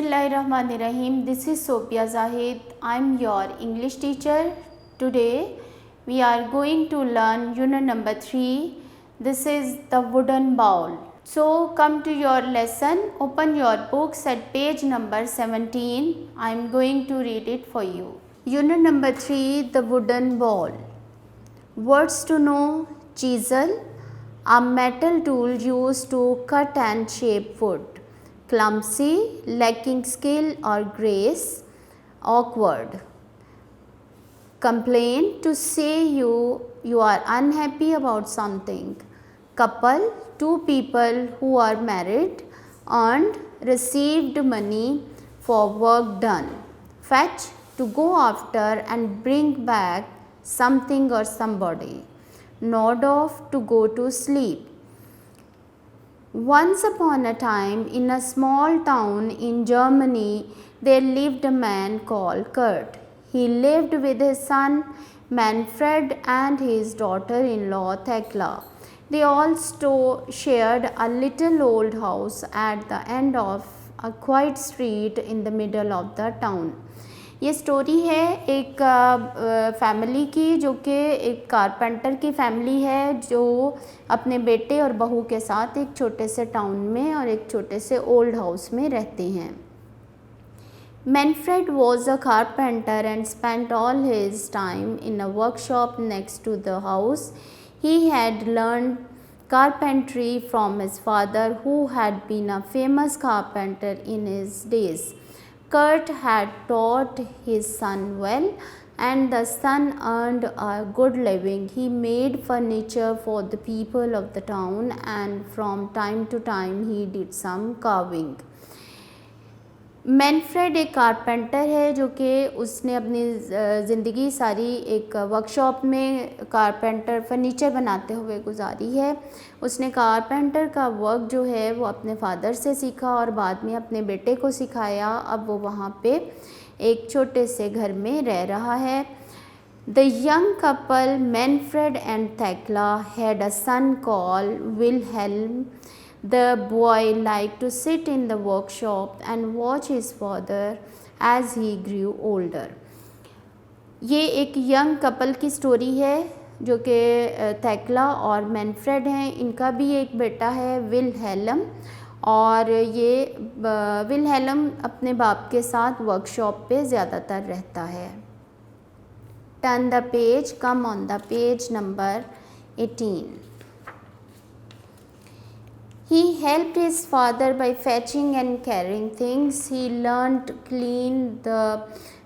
Bismillahirrahmanirrahim. This is Sophia Zahid. I am your English teacher. Today we are going to learn unit number 3. This is the wooden bowl. So come to your lesson. Open your books at page number 17. I am going to read it for you. Unit number 3, the wooden bowl. Words to know: chisel, a metal tool used to cut and shape wood. Clumsy, lacking skill or grace. Awkward, complain, to say you are unhappy about something. Couple, two people who are married. Earned, received money for work done. Fetch, to go after and bring back something or somebody. Nod off, to go to sleep. Once upon a time, in a small town in Germany, there lived a man called Kurt. He lived with his son Manfred and his daughter-in-law Thekla. They all shared a little old house at the end of a quiet street in the middle of the town. ये story है एक family की, जो कि एक carpenter की family है, जो अपने बेटे और बहू के साथ एक छोटे से टाउन में और एक छोटे से ओल्ड हाउस में रहते हैं. Manfred was a carpenter and spent all his time in a workshop next to the house. He had learned carpentry from his father, who had been a famous carpenter in his days. Kurt had taught his son well, and the son earned a good living. He made furniture for the people of the town, and from time to time he did some carving. Manfred एक carpenter है, जो कि उसने अपनी ज़िंदगी सारी एक workshop में कारपेंटर फर्नीचर बनाते हुए गुजारी है. उसने कारपेंटर का वर्क जो है वो अपने फादर से सीखा और बाद में अपने बेटे को सिखाया. अब वो वहाँ पे एक छोटे से घर में रह रहा है. The young couple, Manfred and Thekla, had a son called Wilhelm. The boy liked to sit in the workshop and watch his father as he grew older. ये एक यंग कपल की स्टोरी है, जो कि थैकला और मैनफ्रेड हैं. इनका भी एक बेटा है विलहेलम, और ये विलहेलम अपने बाप के साथ वर्कशॉप पे ज़्यादातर रहता है. Turn the page, come on the page number 18. He helped his father by fetching and carrying things. He learned to clean the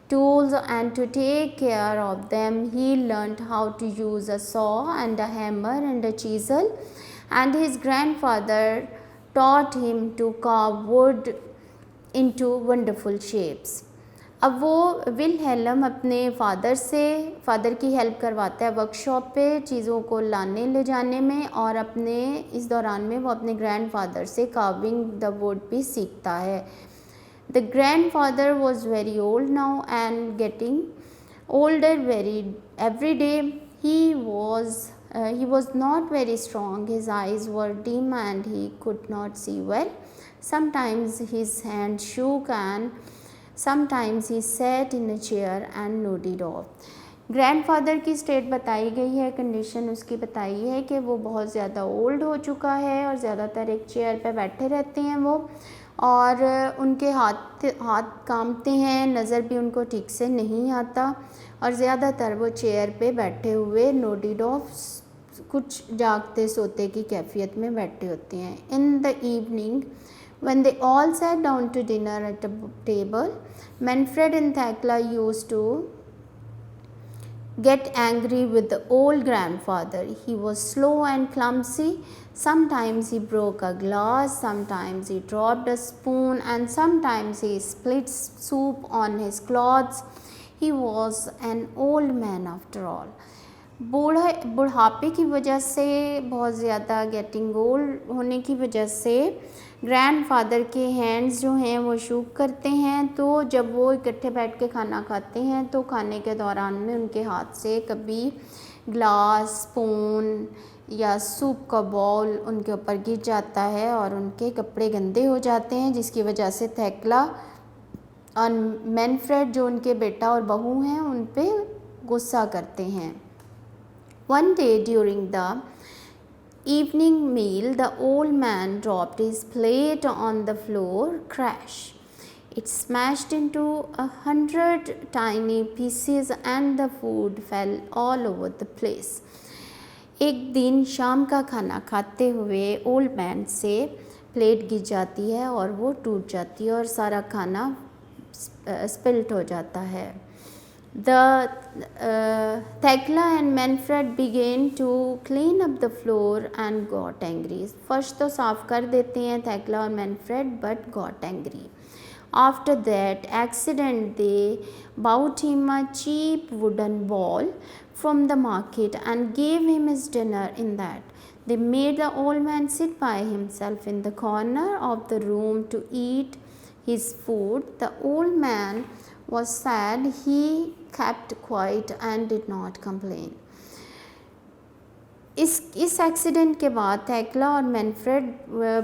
tools and to take care of them. He learned how to use a saw and a hammer and a chisel. And his grandfather taught him to carve wood into wonderful shapes. अब वो विलहेलम अपने father की help करवाता है workshop पे चीज़ों को लाने ले जाने में, और अपने इस दौरान में वो अपने ग्रैंडफादर से कार्विंग द वुड भी सीखता है. The grandfather was very old now and getting older every day. He was not very strong. His eyes were dim and he could not see well. Sometimes his hand shook and sometimes he sat in a chair and nodded off. Grandfather की state बताई गई है, condition उसकी बताई है कि वो बहुत ज़्यादा ओल्ड हो चुका है और ज़्यादातर एक चेयर पे बैठे रहते हैं वो, और उनके हाथ कांपते हैं, नज़र भी उनको ठीक से नहीं आता, और ज़्यादातर वो चेयर पे बैठे हुए नोडिड ऑफ कुछ जागते सोते की कैफियत में बैठे होते हैं. In the evening, when they all sat down to dinner at a table, Manfred and Thekla used to get angry with the old grandfather. He was slow and clumsy. Sometimes he broke a glass, sometimes he dropped a spoon, and sometimes he spilled soup on his clothes. He was an old man after all. बुढ़ापे की वजह से, बहुत ज़्यादा getting old होने की वजह से ग्रैंडफादर के हैंड्स जो हैं वो शूक करते हैं. तो जब वो इकट्ठे बैठ के खाना खाते हैं तो खाने के दौरान में उनके हाथ से कभी ग्लास, स्पून या सूप का बाउल उनके ऊपर गिर जाता है और उनके कपड़े गंदे हो जाते हैं, जिसकी वजह से थैकला और मैनफ्रेड जो उनके बेटा और बहू हैं उन पे गुस्सा करते हैं। One day during the evening meal, the old man dropped his plate on the floor. Crash! It smashed into 100 tiny pieces and the food fell all over the place. एक दिन शाम का खाना खाते हुए ओल्ड मैन से plate गिर जाती है और वो टूट जाती है और सारा खाना स्पिल्ट हो जाता है। Thekla and Manfred began to clean up the floor and got angry. फर्श तो साफ कर देते हैं थैकला और Manfred but got angry. After that accident they bought him a cheap wooden ball from the market and gave him his dinner in that. They made the old man sit by himself in the corner of the room to eat his food. The old man was sad. He kept quiet and did not complain. इस accident के बाद थैकला और Manfred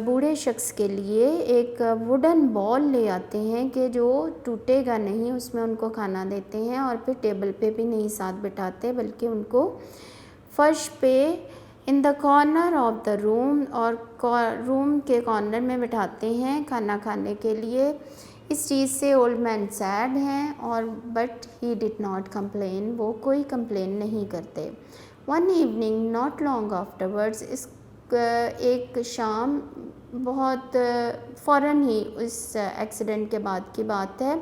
बूढ़े शख्स के लिए एक wooden ball ले आते हैं कि जो टूटेगा नहीं, उसमें उनको खाना देते हैं और फिर टेबल पे भी नहीं साथ बिठाते बल्कि उनको फर्श पे in the corner of the room और रूम के कॉर्नर में बिठाते हैं खाना खाने के लिए। इस चीज़ से ओल्ड मैन सैड हैं और but he did not complain, वो कोई कंप्लेन नहीं करते। One evening not long afterwards, एक शाम बहुत फ़ौरन ही इस एक्सीडेंट के बाद की बात है।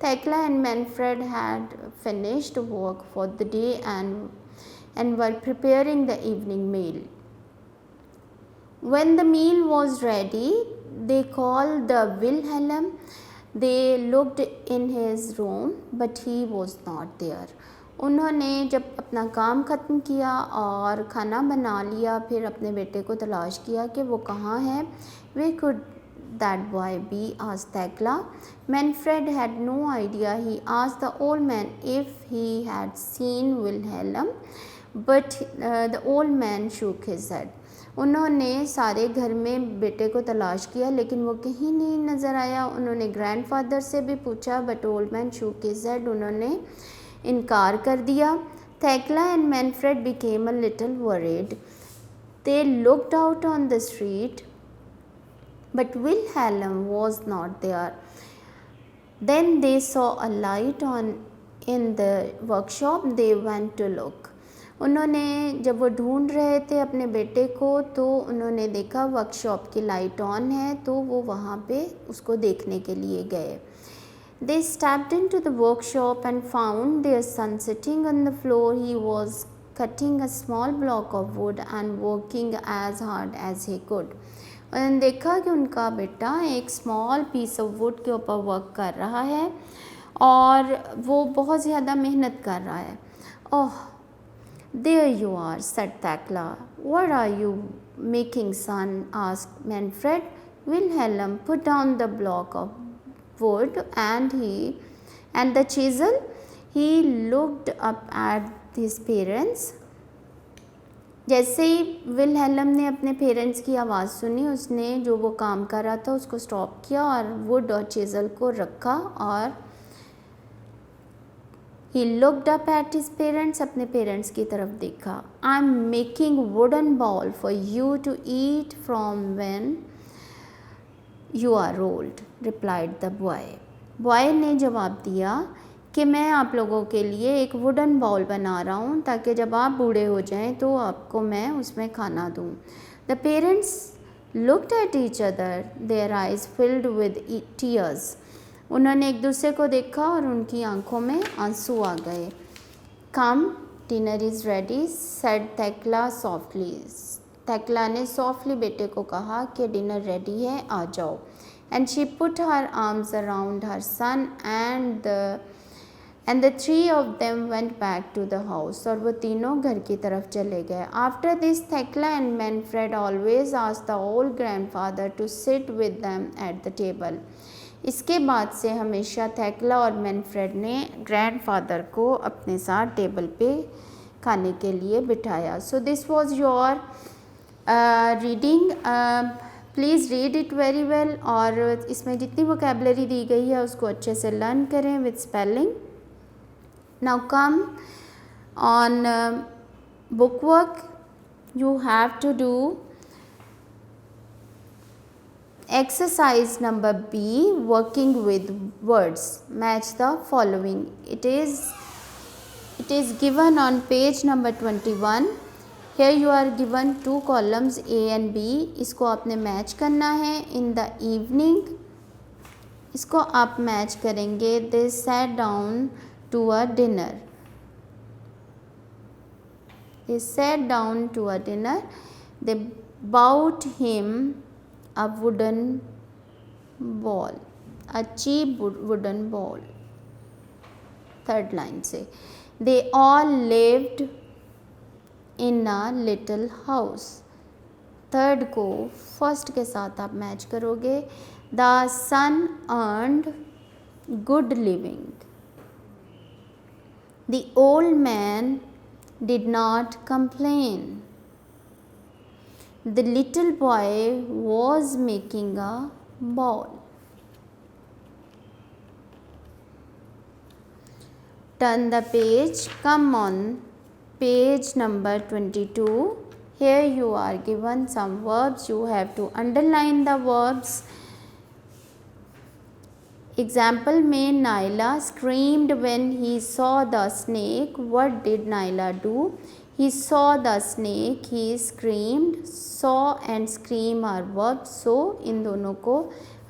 Thekla and Manfred had finished work for the day and were preparing the evening meal. When the meal was ready, they called the Wilhelm. They looked in his room, but he was not there. उन्होंने जब अपना काम ख़त्म किया और खाना बना लिया, फिर अपने बेटे को तलाश किया कि वो कहाँ है। Where could that boy be? asked Thekla. Manfred had no idea. He asked the old man if he had seen Wilhelm. But the old man shook his head. उन्होंने सारे घर में बेटे को तलाश किया लेकिन वो कहीं नहीं नज़र आया. उन्होंने ग्रैंडफादर से भी पूछा but old man shook his head. उन्होंने इनकार कर दिया. Thekla and Manfred became a little worried. They looked out on the street but Wilhelm was not there. Then they saw a light on in the workshop. They went to look. उन्होंने जब वो ढूंढ रहे थे अपने बेटे को तो उन्होंने देखा वर्कशॉप की लाइट ऑन है, तो वो वहाँ पे उसको देखने के लिए गए. They stepped into the workshop and found their son sitting on the floor. He was cutting a small block of wood and working as hard as he could. उन्होंने देखा कि उनका बेटा एक स्मॉल पीस ऑफ वुड के ऊपर work कर रहा है और वो बहुत ज़्यादा मेहनत कर रहा है. ओह, there you are, said Thekla. What are you making, son? asked Manfred. Wilhelm put down the block of wood and the chisel. He looked up at his parents. जैसे ही विलहेल्म ने अपने पेरेंट्स की आवाज़ सुनी, उसने जो वो काम कर रहा था उसको स्टॉप किया और वुड और चिज़ल को रखा और he looked up at his parents. अपने पेरेंट्स की तरफ देखा. I'm making wooden ball for you to eat from when you are old, replied the boy. Boy ने जवाब दिया कि मैं आप लोगों के लिए एक वुडन बॉल बना रहा हूँ ताकि जब आप बूढ़े हो जाएं तो आपको मैं उसमें खाना दूँ. The parents looked at each other, their eyes filled with tears. उन्होंने एक दूसरे को देखा और उनकी आंखों में आंसू आ गए. Come, dinner is ready, said Thekla softly. थैकला ने सॉफ्टली बेटे को कहा कि डिनर रेडी है, आ जाओ. And she put her arms around her son and the three of them went back to the house. और वो तीनों घर की तरफ चले गए. After this, Thekla and Manfred always asked the old grandfather to sit with them at the table. इसके बाद से हमेशा थैकला और मैनफ्रेड ने ग्रैंडफादर को अपने साथ टेबल पे खाने के लिए बिठाया. So this was your reading. Please read it very well और इसमें जितनी वोकेबलरी दी गई है उसको अच्छे से लर्न करें with spelling. Now come on book work. You have to do exercise number B, working with words. Match the following. It is given on page number 21. Here you are given two columns A and B. इसको आपने match करना है. In the evening इसको आप match करेंगे. They sat down to a dinner. They sat down to a dinner. They bought him a wooden ball, a cheap wooden ball. Third line से they all lived in a little house. Third को first के साथ आप match करोगे. The son earned good living. The old man did not complain. The little boy was making a ball. Turn the page. Come on page number 22. Here you are given some verbs. You have to underline the verbs. Example में Naila screamed when he saw the snake. What did Naila do? He saw the snake. He screamed. Saw and scream are verbs. So इन दोनों को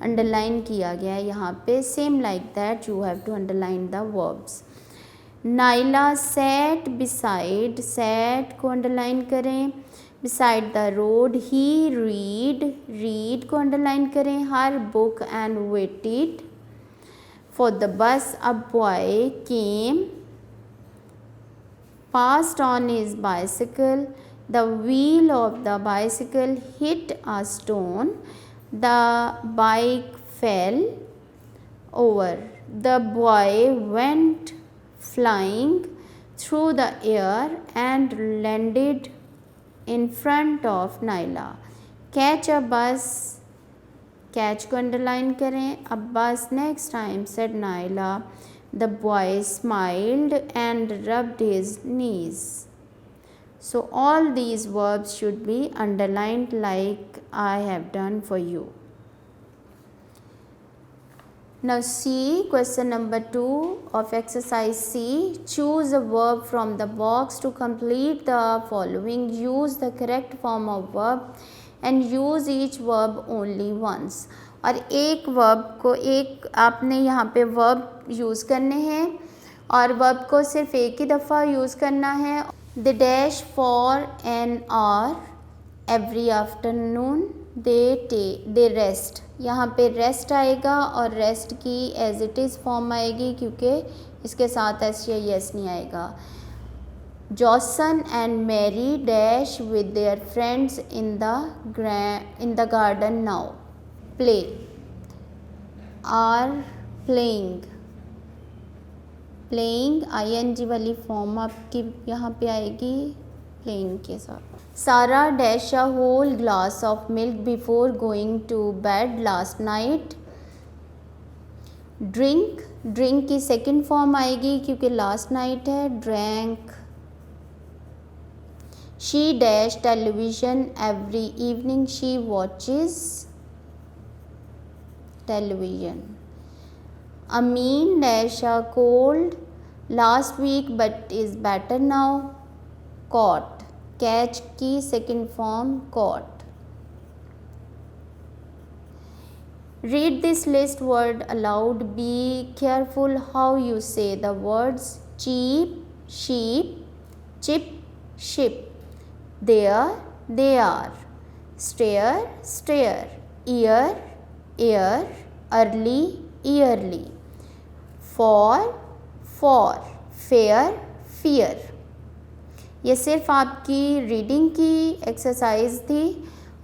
underline किया गया है यहाँ पे. Same like that you have to underline the verbs. Naila sat beside. Sat को underline करें. Beside the road. He read को underline करें. Her book and waited for the bus. A boy came, passed on his bicycle. The wheel of the bicycle hit a stone. The bike fell over. The boy went flying through the air and landed in front of Naila. Catch a bus. Catch को underline करें. A bus next time, said Naila. The boy smiled and rubbed his knees. So all these verbs should be underlined like I have done for you. Now see question number 2 of exercise C. Choose a verb from the box to complete the following. Use the correct form of verb and use each verb only once. और एक verb को आपने यहाँ पे verb use करने हैं और verb को सिर्फ एक ही दफ़ा यूज़ करना है. They dash for an hour every afternoon. They rest. यहाँ पे रेस्ट आएगा और रेस्ट की एज इट इज़ फॉर्म आएगी क्योंकि इसके साथ एस या यस नहीं आएगा. Johnson and Mary dash with their friends in the garden now. Play. Are playing. Playing ing वाली फॉर्म आपकी यहाँ पे आएगी playing के साथ. Sarah dash a whole glass of milk before going to bed last night. Drink की second form आएगी क्योंकि last night है. Drank. She dash television every evening. She watches television. Amin dash a cold last week but is better now. Caught. Catch की second form caught. Read this list word aloud. Be careful how you say the words. Cheap, sheep, chip, ship. There, they are. Stare, ear, early, yearly. For, fair, fear. ये सिर्फ आपकी reading की exercise थी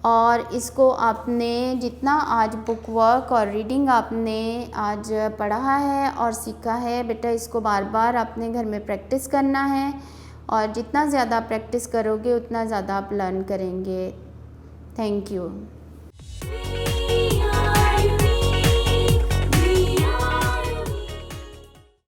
और इसको आपने जितना आज बुक वर्क और रीडिंग आपने आज पढ़ा है और सीखा है बेटा, इसको बार बार अपने घर में प्रैक्टिस करना है और जितना ज़्यादा प्रैक्टिस करोगे उतना ज़्यादा आप लर्न करेंगे. Thank you. We